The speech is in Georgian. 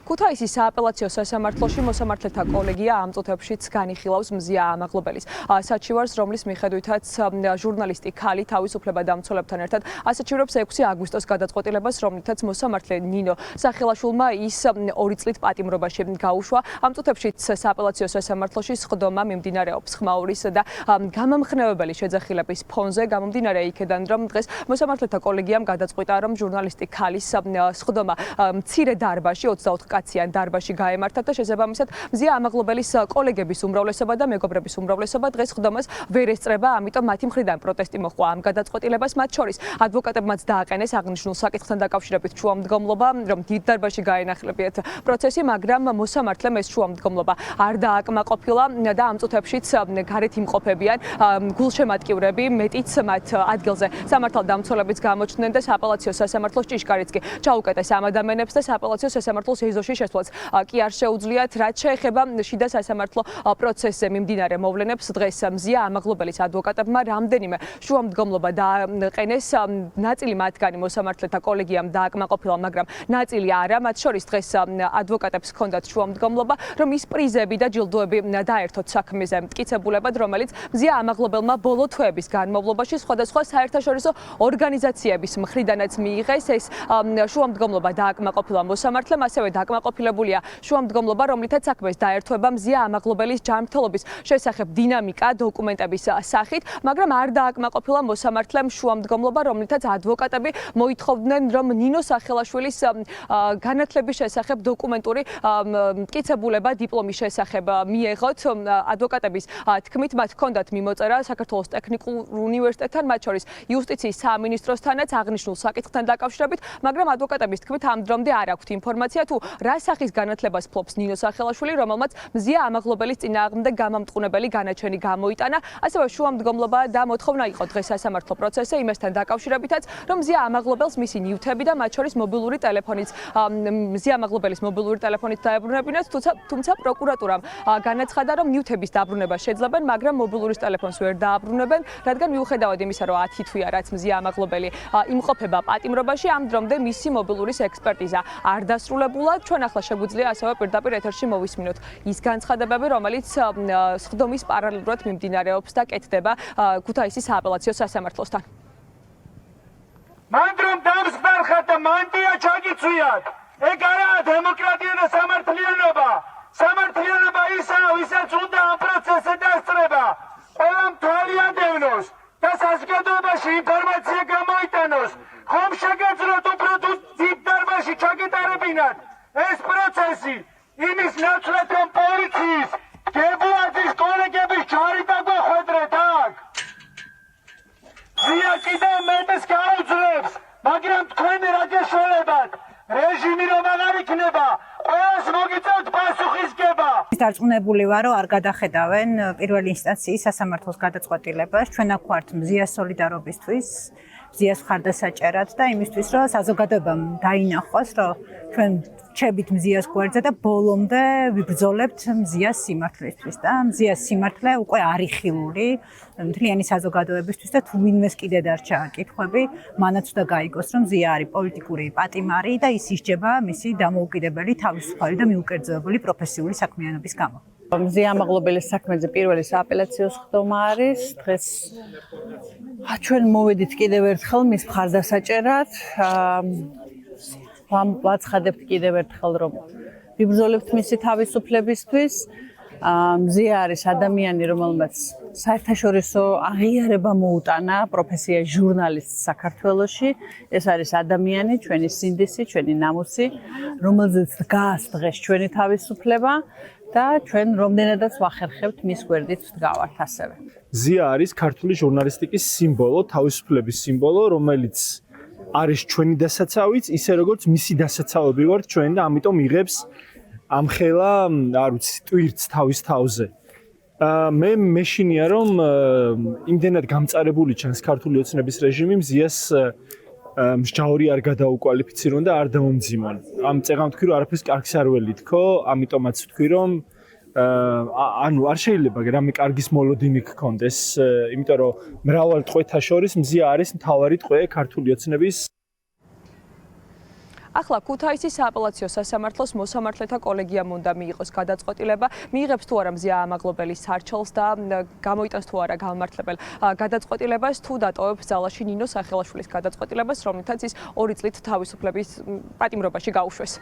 ქუთაისის სააპელაციო სასამართლოში მოსამართლეთა კოლეგია ამ წუთებშიც განიხილავს მზია ამაღლობელის საჩივარს, რომლის მიხედვითაც ჟურნალისტი ქალი თავისუფლებადამცველებთან ერთად ასაჩივრებს 6 აგვისტოს გადაწყვეტილებას, რომლითაც მოსამართლე ნინო სახელაშვილმა ის 2 წლით პატიმრობაში გაუშვა. ამ წუთებშიც სააპელაციო სასამართლოში სხდომა მიმდინარეობს ხმაურის და გამამხნევებელი შეძახილების ფონზე. გამომდინარე იქედან, რომ დღეს მოსამართლეთა კოლეგიამ გადაწყვიტა, რომ ჟურნალისტი ქალის სხდომა მცირე დარბაზში 24 კაციან დარბაზში გაემართა და შესაბამისად მზია ამაღლობელის კოლეგების უმრავლესობა და მეგობრების უმრავლესობა დღეს სხდომას ვერ ესწრება, ამიტომ მათი მხრიდან პროტესტი მოჰყვა ამ გადაწყვეტილებას. მათ შორის ადვოკატებმაც დააყენეს აღნიშნულ საკითხთან დაკავშირებით შუამდგომლობა, რომ დიდ დარბაზში გაენახლებიათ პროცესი, მაგრამ მოსამართლემ ეს შუამდგომლობა არ დააკმაყოფილა და ამ წუთებშიც გარეთ იმყოფებიან გულშემატკივრები, მეტიც მათ ადგილზე სამართალდამცველებიც გამოჩნდნენ და სააპელაციო სასამართლოს ჭიშკარიც კი ჩაუკეტეს ამ ადამიანებს და სააპელაციო სასამართლოს ეზოში შესვლაც კი არ შეუძლიათ. რაც შეეხება შიდა სასამართლო პროცესზე მიმდინარე მოვლენებს, დღეს მზია ამაღლობელის ადვოკატებმა რამდენიმე შუამდგომლობა დააყენეს. ნაწილი მათგანი მოსამართლეთა კოლეგიამ დააკმაყოფილა, მაგრამ ნაწილი არა. მათ შორის დღეს ადვოკატებს ჰქონდათ შუამდგომლობა, რომ ის პრიზები და ჯილდოები დაერთოთ საქმეზე მტკიცებულებად, რომელიც მზია ამაღლობელმა ბოლო თვეების განმავლობაში სხვადასხვა საერთაშორისო ორგანიზაციების მხრიდანაც მიიღეს. ეს შუამდგომლობა დააკმაყოფილა მოსამართლემ, ასევე დააკმაყოფილებულია შუამდგომლობა, რომლითაც საქმეს დაერთვება მზია ამაღლობელის ჯანმრთელობის შესახებ დინამიკა დოკუმენტების სახით, მაგრამ არ დააკმაყოფილა მოსამართლემ შუამდგომლობა, რომლითაც ადვოკატები მოითხოვდნენ, რომ ნინო სახელაშვილის განათლების შესახებ დოკუმენტური მტკიცებულება დიპლომის შესახებ მიეღოთ. ადვოკატების თქმით, მათ ჰქონდათ მიმოწერა საქართველოს ტექნიკურ უნივერსიტეტთან, მათ შორის იუსტიციის სამინისტროსთანაც აღნიშნულ საკითხთან დაკავშირებით, მაგრამ ადვოკატების თქმით, ამ დრომდე არ აქვთ ინფორმაცია თუ რა სახის განათლებას ფლობს ნინო სახელაშვილი, რომელმაც მზია ამაღლობელის წინააღმდეგ გამამტყუნებელი განაჩენი გამოიტანა. ასევე შუამდგომლობა და მოთხოვნა იყო დღეს სასამართლო პროცესზე იმასთან დაკავშირებითაც, რომ მზია ამაღლობელს მისი ნივთები და მათ შორის მობილური ტელეფონიც მზია ამაღლობელის მობილური ტელეფონით დაებრუნებინათ, თუმცა პროკურატურამ განაცხადა, რომ ნივთების დაბრუნება შეძლებენ, მაგრამ მობილურის ტელეფონს ვერ დააბრუნებენ, რადგან მიუხედავად იმისა, რომ 10 თვეა რაც მზია ამაღლობელი იმყოფება პატიმრობაში, ამ დრომდე მისი მობილურის ექსპერტიზა არ დასრულებულა. ჩვენ ახლა შეგვიძლია ასევე პირდაპირ ეთერში მოვისმინოთ ის განცხადებები, რომელიც სხდომის პარალელურად მიმდინარეობს და კეთდება ქუთაისის სააპელაციო სასამართლოსთან. მან რომ დამსხდარხათ და მანტია ჩაგიცვიათ, ეგ არაა დემოკრატია და სამართლიანობა. სამართლიანობა ისაა, ვისაც უნდა ამ პროცესზე დასწრება, ყველამ თვალი ადევნოს და საზოგადოებაში ინფორმაცია გამოიტანოს. ხომ შეგეძლოთ უფრო თუ დიდ დარბაზში ჩაგეტარებინათ ეს პროცესი, იმის ნაცვლად რომ პოლიციის გებუაძის კოლეგების ჯარი დაგვახვედრეთ აქ. ზია კიდევ მეტს გაუძლებს, მაგრამ თქვენი რა გეშველებათ, რეჟიმი რომ აღარ იქნება, ყველას მოგიწევთ პასუხისგება. დარწმუნებული ვარ, რომ არ გადახედავენ პირველი ინსტანციის სასამართლოს გადაწყვეტილებას. ჩვენ აქ ვართ მზიას სოლიდარობისთვის, მზიას მხარდასაჭერად და იმისთვის, რომ საზოგადოებამ დაინახოს, რომ ჩვენ რჩებით მზიას გვერდზე და ბოლომდე ვიბრძოლებთ მზიას სიმართლისთვის და მზიას სიმართლე უკვე არის ხილული მთლიანი საზოგადოებისთვის და თუ ვინმეს კიდე დარჩა კითხვები, მანაც უნდა გაიგოს, რომ მზია არის პოლიტიკური პატიმარი და ის ისჯება მისი დამოუკიდებელი, თავისუფალი და მიუკერძოებული პროფესიული საქმიანობის გამო. მზია ამაღლობელის საქმეზე პირველი სააპელაციო სხდომა არის. დღეს ჩვენ მოვედით კიდევ ერთხელ მის მხარდასაჭერად. ვაცხადებთ კიდევ ერთხელ, რომ ვიბრძოლებთ მისი თავისუფლებისთვის. მზია არის ადამიანი, რომელმაც საერთაშორისო აღიარება მოუტანა პროფესია ჟურნალისტ საქართველოში. ეს არის ადამიანი, ჩვენი სინდისი, ჩვენი ნამუსი, რომელზეც დგას დღეს ჩვენი თავისუფლება და ჩვენ რომდენადაც ვახერხებთ მის გვერდით ვდგავართ ასევე. მზია არის ქართული ჟურნალისტიკის სიმბოლო, თავისუფლების სიმბოლო, რომელიც არის ჩვენი დასაცავიც, ისე როგორც მისი დასაცავები ვართ ჩვენ და ამიტომ იღებს ამხელა, არ ვიცი, ტვირთს თავის თავზე. მე მეშინია, რომ იმდენად გამწარებული ჩანს ქართული ოცნების რეჟიმი, მზიას მსჯაური არ გადაუკვალიფიცირონ და არ დამომძიმონ. ამ წეღამ თქვი, რომ არაფერს კარგს არ ველითქო, ამიტომაც თქვი, რომ ანუ არ შეიძლება რამე კარგის მოლოდინი გქონდეს, იმიტომ რომ მრავალ ტყვეთა შორის მზია არის მთავარი ტყვე ქართული ოცნების ახლა ქუთაისის სააპელაციო სასამართლოს მოსამართლეთა კოლეგიამ უნდა მიიღოს გადაწყვეტილება, მიიღებს თუ არა მზია ამაღლობელის სარჩელს და გამოიტანს თუ არა გამმართლებელ გადაწყვეტილებას, თუ დატოვებს ძალაში ნინო სახელაშვილის გადაწყვეტილებას, რომლითაც ის 2 წლით თავისუფლების პატიმრობაში გაუშვეს.